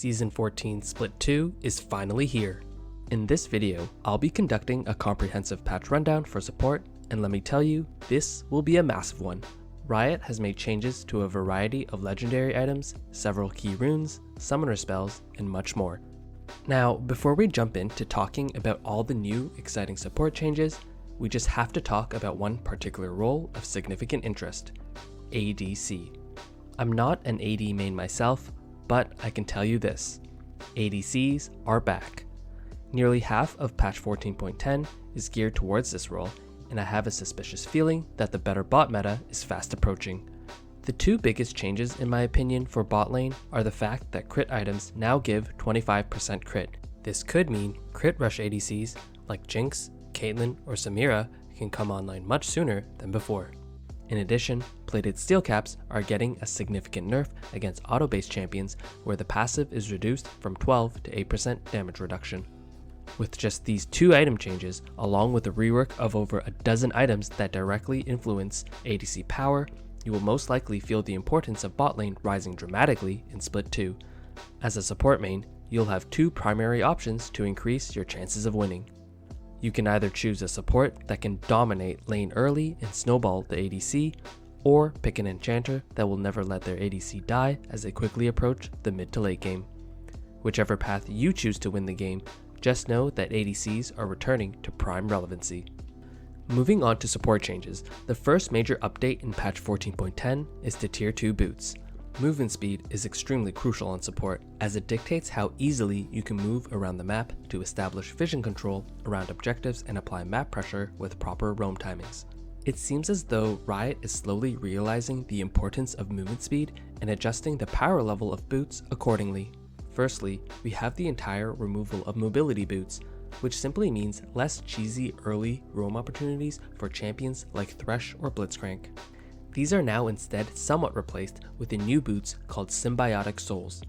Season 14 Split 2 is finally here. In this video, I'll be conducting a comprehensive patch rundown for support, and let me tell you, this will be a massive one. Riot has made changes to a variety of legendary items, several key runes, summoner spells, and much more. Now, before we jump into talking about all the new exciting support changes, we just have to talk about one particular role of significant interest, ADC. I'm not an AD main myself, but I can tell you this, ADCs are back. Nearly half of patch 14.10 is geared towards this role, and I have a suspicious feeling that the better bot meta is fast approaching. The two biggest changes in my opinion for bot lane are the fact that crit items now give 25% crit. This could mean crit rush ADCs like Jinx, Caitlyn, or Samira can come online much sooner than before. In addition, plated steel caps are getting a significant nerf against auto-based champions where the passive is reduced from 12 to 8% damage reduction. With just these two item changes, along with the rework of over a dozen items that directly influence ADC power, you will most likely feel the importance of bot lane rising dramatically in Split 2. As a support main, you'll have two primary options to increase your chances of winning. You can either choose a support that can dominate lane early and snowball the ADC, or pick an enchanter that will never let their ADC die as they quickly approach the mid to late game. Whichever path you choose to win the game, just know that ADCs are returning to prime relevancy. Moving on to support changes, the first major update in patch 14.10 is to tier 2 boots. Movement speed is extremely crucial on support as it dictates how easily you can move around the map to establish vision control around objectives and apply map pressure with proper roam timings. It seems as though Riot is slowly realizing the importance of movement speed and adjusting the power level of boots accordingly. Firstly, we have the entire removal of mobility boots, which simply means less cheesy early roam opportunities for champions like Thresh or Blitzcrank. These are now instead somewhat replaced with the new boots called Symbiotic Souls.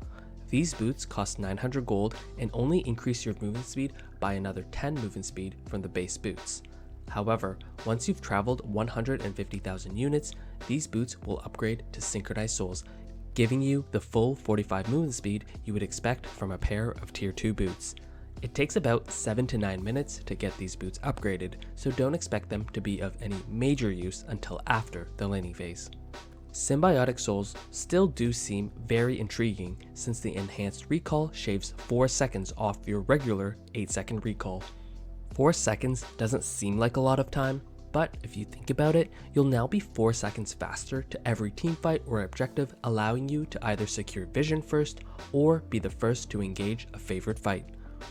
These boots cost 900 gold and only increase your movement speed by another 10 movement speed from the base boots. However, once you've traveled 150,000 units, these boots will upgrade to Synchronized Souls, giving you the full 45 movement speed you would expect from a pair of tier 2 boots. It takes about 7 to 9 minutes to get these boots upgraded, so don't expect them to be of any major use until after the laning phase. Symbiotic Souls still do seem very intriguing since the enhanced recall shaves 4 seconds off your regular 8-second recall. 4 seconds doesn't seem like a lot of time, but if you think about it, you'll now be 4 seconds faster to every teamfight or objective, allowing you to either secure vision first or be the first to engage a favorite fight.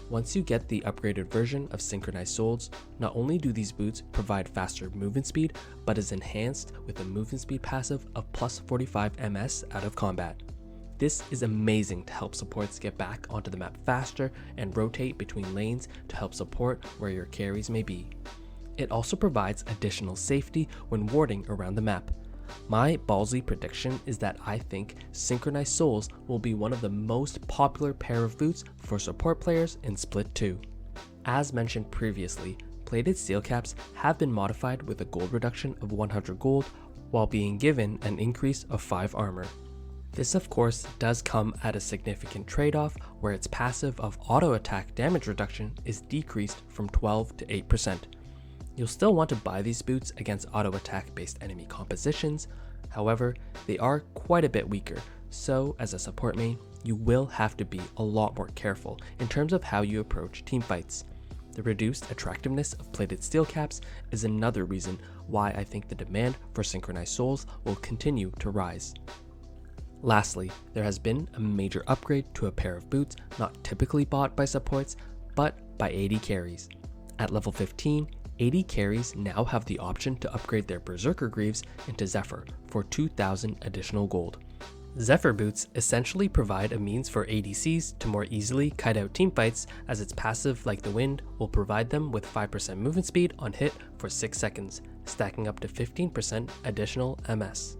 Once you get the upgraded version of Synchronized Souls, not only do these boots provide faster movement speed, but is enhanced with a movement speed passive of plus 45 ms out of combat. This is amazing to help supports get back onto the map faster and rotate between lanes to help support where your carries may be. It also provides additional safety when warding around the map. My ballsy prediction is that I think Synchronized Souls will be one of the most popular pair of boots for support players in Split 2. As mentioned previously, plated steel caps have been modified with a gold reduction of 100 gold while being given an increase of 5 armor. This of course does come at a significant trade-off where its passive of auto attack damage reduction is decreased from 12 to 8%. You'll still want to buy these boots against auto attack based enemy compositions, however, they are quite a bit weaker, so as a support main, you will have to be a lot more careful in terms of how you approach teamfights. The reduced attractiveness of plated steel caps is another reason why I think the demand for Synchronized Souls will continue to rise. Lastly, there has been a major upgrade to a pair of boots not typically bought by supports, but by AD carries. At level 15, AD carries now have the option to upgrade their Berserker Greaves into Zephyr for 2,000 additional gold. Zephyr boots essentially provide a means for ADCs to more easily kite out teamfights, as its passive like the wind will provide them with 5% movement speed on hit for 6 seconds, stacking up to 15% additional MS.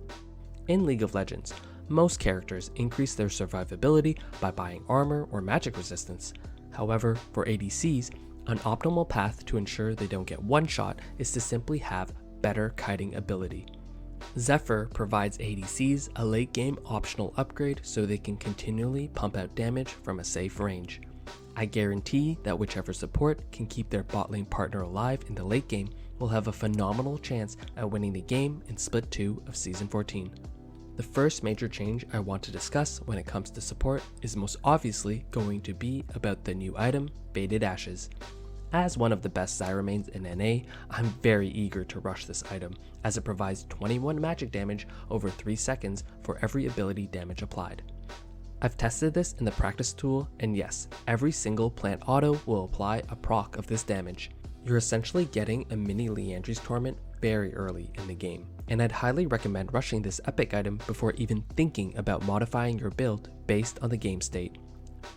In League of Legends, most characters increase their survivability by buying armor or magic resistance. However, for ADCs, an optimal path to ensure they don't get one-shot is to simply have better kiting ability. Zephyr provides ADCs a late game optional upgrade so they can continually pump out damage from a safe range. I guarantee that whichever support can keep their bot lane partner alive in the late game will have a phenomenal chance at winning the game in Split 2 of Season 14. The first major change I want to discuss when it comes to support is most obviously going to be about the new item, Faded Ashes. As one of the best Zyra mains in NA, I'm very eager to rush this item, as it provides 21 magic damage over 3 seconds for every ability damage applied. I've tested this in the practice tool, and yes, every single plant auto will apply a proc of this damage. You're essentially getting a mini Liandry's Torment very early in the game, and I'd highly recommend rushing this epic item before even thinking about modifying your build based on the game state.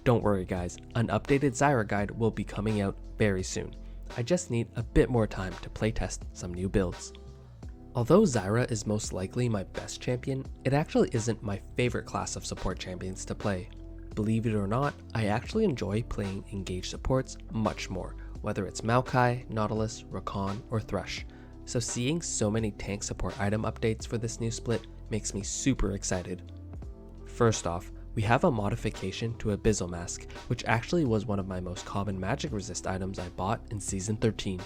Don't worry guys, an updated Zyra guide will be coming out very soon. I just need a bit more time to playtest some new builds. Although Zyra is most likely my best champion, it actually isn't my favorite class of support champions to play. Believe it or not, I actually enjoy playing engaged supports much more, whether it's Maokai, Nautilus, Rakan, or Thresh. So seeing so many tank support item updates for this new split makes me super excited. First off, we have a modification to Abyssal Mask, which actually was one of my most common magic resist items I bought in Season 13.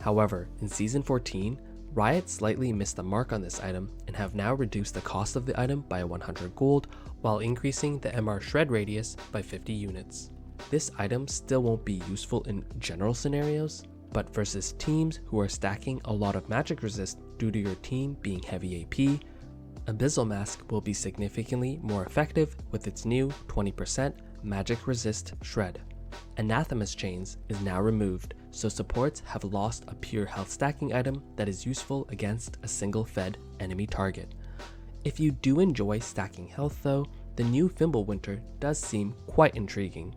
However, in Season 14, Riot slightly missed the mark on this item and have now reduced the cost of the item by 100 gold while increasing the MR shred radius by 50 units. This item still won't be useful in general scenarios, but versus teams who are stacking a lot of magic resist due to your team being heavy AP, Abyssal Mask will be significantly more effective with its new 20% magic resist shred. Anathema's Chains is now removed, so supports have lost a pure health stacking item that is useful against a single fed enemy target. If you do enjoy stacking health though, the new Fimbulwinter does seem quite intriguing.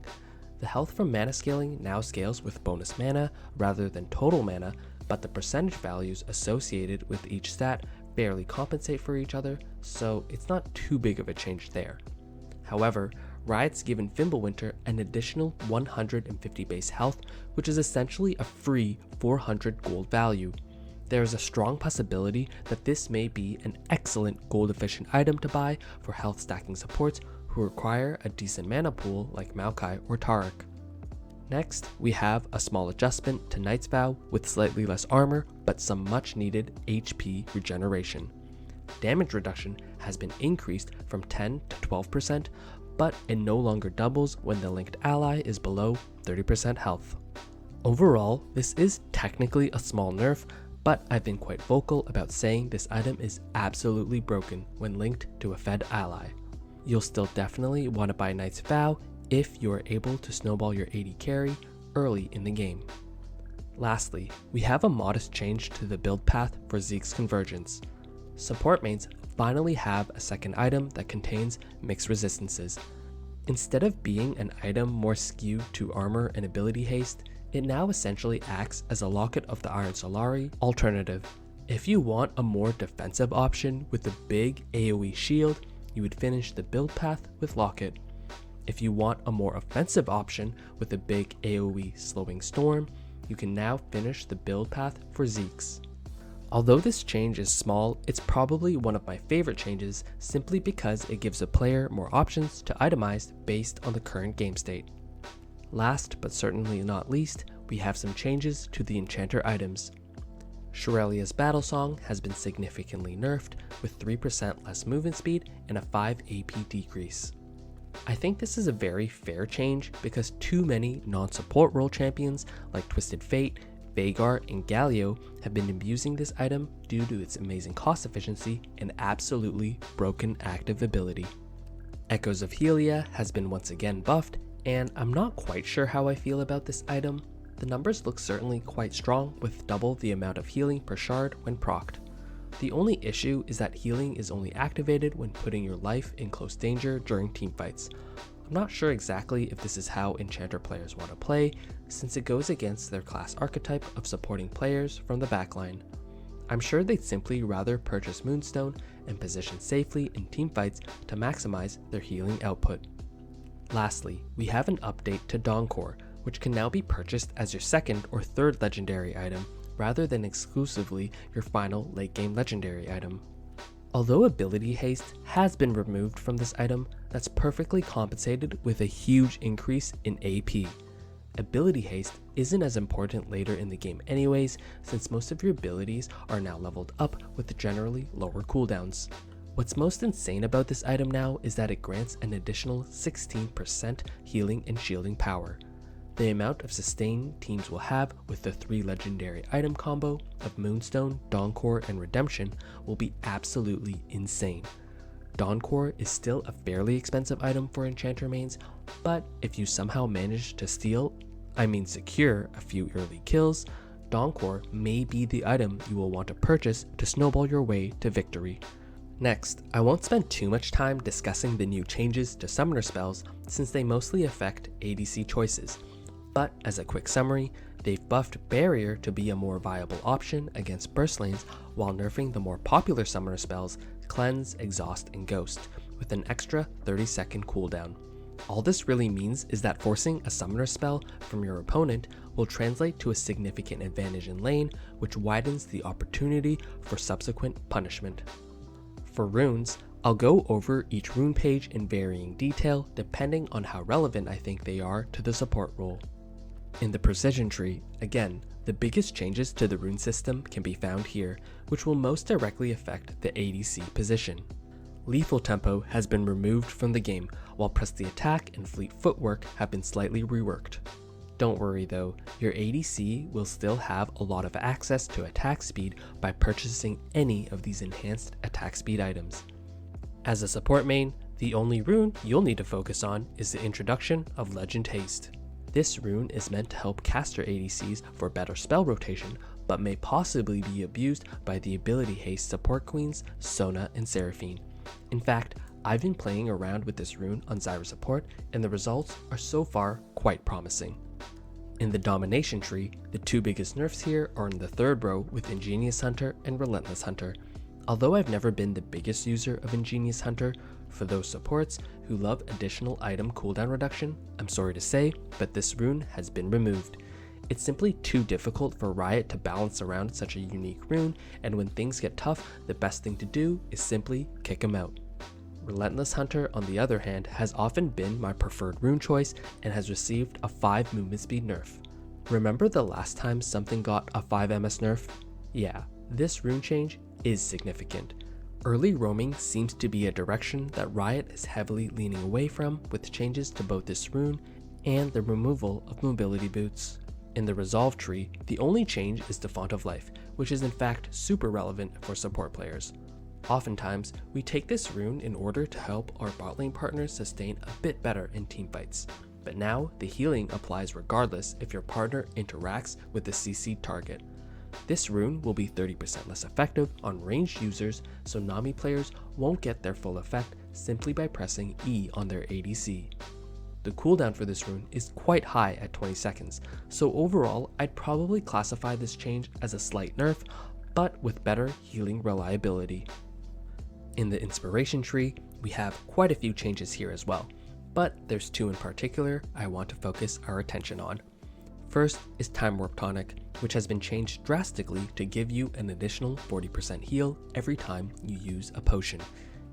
The health from mana scaling now scales with bonus mana rather than total mana, but the percentage values associated with each stat barely compensate for each other, so it's not too big of a change there. However, Riot's given Fimbulwinter an additional 150 base health, which is essentially a free 400 gold value. There is a strong possibility that this may be an excellent gold efficient item to buy for health stacking supports who require a decent mana pool like Maokai or Taric. Next, we have a small adjustment to Knight's Vow with slightly less armor, but some much needed HP regeneration. Damage reduction has been increased from 10 to 12%, but it no longer doubles when the linked ally is below 30% health. Overall, this is technically a small nerf, but I've been quite vocal about saying this item is absolutely broken when linked to a fed ally. You'll still definitely want to buy Knight's Vow if you are able to snowball your AD carry early in the game. Lastly, we have a modest change to the build path for Zeke's Convergence. Support mains finally have a second item that contains mixed resistances. Instead of being an item more skewed to armor and ability haste, it now essentially acts as a Locket of the Iron Solari alternative. If you want a more defensive option with a big AoE shield, you would finish the build path with Locket. If you want a more offensive option with a big AoE slowing storm, you can now finish the build path for Zeke's. Although this change is small, it's probably one of my favorite changes simply because it gives a player more options to itemize based on the current game state. Last but certainly not least, we have some changes to the enchanter items. Shurelia's Battle Song has been significantly nerfed with 3% less movement speed and a 5 AP decrease. I think this is a very fair change because too many non-support role champions like Twisted Fate, Vhagar, and Galio have been abusing this item due to its amazing cost efficiency and absolutely broken active ability. Echoes of Helia has been once again buffed, and I'm not quite sure how I feel about this item. The numbers look certainly quite strong with double the amount of healing per shard when procced. The only issue is that healing is only activated when putting your life in close danger during teamfights. I'm not sure exactly if this is how enchanter players want to play, since it goes against their class archetype of supporting players from the backline. I'm sure they'd simply rather purchase Moonstone and position safely in teamfights to maximize their healing output. Lastly, we have an update to Dawncore, which can now be purchased as your second or third legendary item, rather than exclusively your final late game legendary item. Although ability haste has been removed from this item, that's perfectly compensated with a huge increase in AP. Ability haste isn't as important later in the game anyways, since most of your abilities are now leveled up with generally lower cooldowns. What's most insane about this item now is that it grants an additional 16% healing and shielding power. The amount of sustain teams will have with the 3 legendary item combo of Moonstone, Dawncore, and Redemption will be absolutely insane. Dawncore is still a fairly expensive item for enchanter mains, but if you somehow manage to secure a few early kills, Dawncore may be the item you will want to purchase to snowball your way to victory. Next, I won't spend too much time discussing the new changes to summoner spells since they mostly affect ADC choices, but as a quick summary, they've buffed Barrier to be a more viable option against burst lanes while nerfing the more popular summoner spells Cleanse, Exhaust, and Ghost with an extra 30-second cooldown. All this really means is that forcing a summoner spell from your opponent will translate to a significant advantage in lane, which widens the opportunity for subsequent punishment. For runes, I'll go over each rune page in varying detail depending on how relevant I think they are to the support role. In the precision tree, again, the biggest changes to the rune system can be found here, which will most directly affect the ADC position. Lethal tempo has been removed from the game, while press the attack and fleet footwork have been slightly reworked. Don't worry though, your ADC will still have a lot of access to attack speed by purchasing any of these enhanced attack speed items. As a support main, the only rune you'll need to focus on is the introduction of Legend Haste. This rune is meant to help caster ADCs for better spell rotation, but may possibly be abused by the ability haste support queens Sona and Seraphine. In fact, I've been playing around with this rune on Zyra support and the results are so far quite promising. In the domination tree, the 2 biggest nerfs here are in the 3rd row with Ingenious Hunter and Relentless Hunter. Although I've never been the biggest user of Ingenious Hunter, for those supports who love additional item cooldown reduction, I'm sorry to say, but this rune has been removed. It's simply too difficult for Riot to balance around such a unique rune, and when things get tough, the best thing to do is simply kick him out. Relentless Hunter, on the other hand, has often been my preferred rune choice and has received a 5 movement speed nerf. Remember the last time something got a 5 MS nerf? Yeah, this rune change is significant. Early roaming seems to be a direction that Riot is heavily leaning away from with changes to both this rune and the removal of mobility boots. In the Resolve tree, the only change is to Font of Life, which is in fact super relevant for support players. Oftentimes, we take this rune in order to help our bot lane partners sustain a bit better in teamfights, but now the healing applies regardless if your partner interacts with the CC target. This rune will be 30% less effective on ranged users, so Nami players won't get their full effect simply by pressing E on their ADC. The cooldown for this rune is quite high at 20 seconds, so overall I'd probably classify this change as a slight nerf, but with better healing reliability. In the inspiration tree, we have quite a few changes here as well, but there's 2 in particular I want to focus our attention on. First is Time Warp Tonic, which has been changed drastically to give you an additional 40% heal every time you use a potion.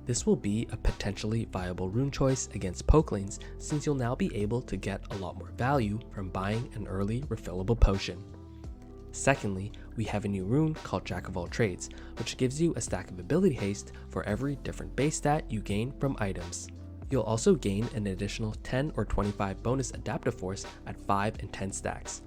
This will be a potentially viable rune choice against poke lanes since you'll now be able to get a lot more value from buying an early refillable potion. Secondly, we have a new rune called Jack of All Trades, which gives you a stack of ability haste for every different base stat you gain from items. You'll also gain an additional 10 or 25 bonus adaptive force at 5 and 10 stacks.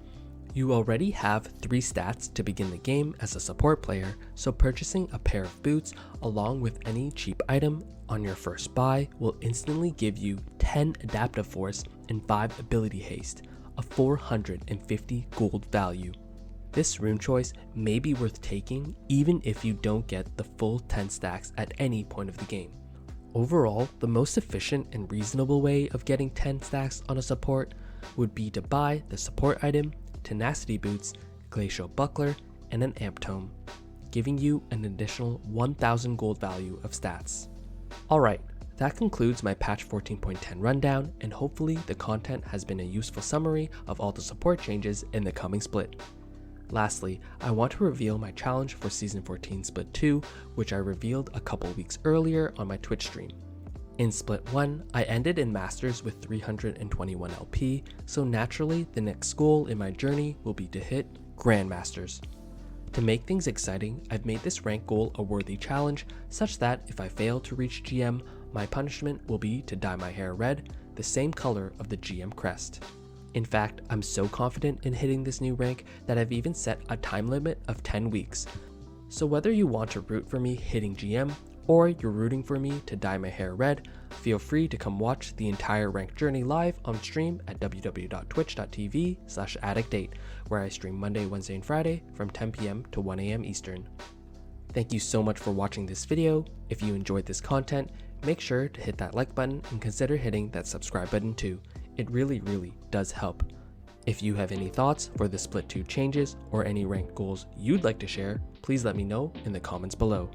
You already have 3 stats to begin the game as a support player, so purchasing a pair of boots along with any cheap item on your first buy will instantly give you 10 adaptive force and 5 ability haste, a 450 gold value. This rune choice may be worth taking even if you don't get the full 10 stacks at any point of the game. Overall, the most efficient and reasonable way of getting 10 stacks on a support would be to buy the support item, Tenacity Boots, Glacial Buckler, and an Amp Tome, giving you an additional 1000 gold value of stats. Alright, that concludes my patch 14.10 rundown, and hopefully the content has been a useful summary of all the support changes in the coming split. Lastly, I want to reveal my challenge for Season 14 Split 2, which I revealed a couple weeks earlier on my Twitch stream. In Split 1, I ended in Masters with 321 LP, so naturally the next goal in my journey will be to hit Grandmasters. To make things exciting, I've made this rank goal a worthy challenge, such that if I fail to reach GM, my punishment will be to dye my hair red, the same color of the GM crest. In fact, I'm so confident in hitting this new rank that I've even set a time limit of 10 weeks. So whether you want to root for me hitting GM, or you're rooting for me to dye my hair red, feel free to come watch the entire rank journey live on stream at www.twitch.tv/addictdate, where I stream Monday, Wednesday, and Friday from 10 PM to 1 AM Eastern. Thank you so much for watching this video. If you enjoyed this content, make sure to hit that like button and consider hitting that subscribe button too. It really does help. If you have any thoughts for the Split 2 changes or any rank goals you'd like to share, please let me know in the comments below.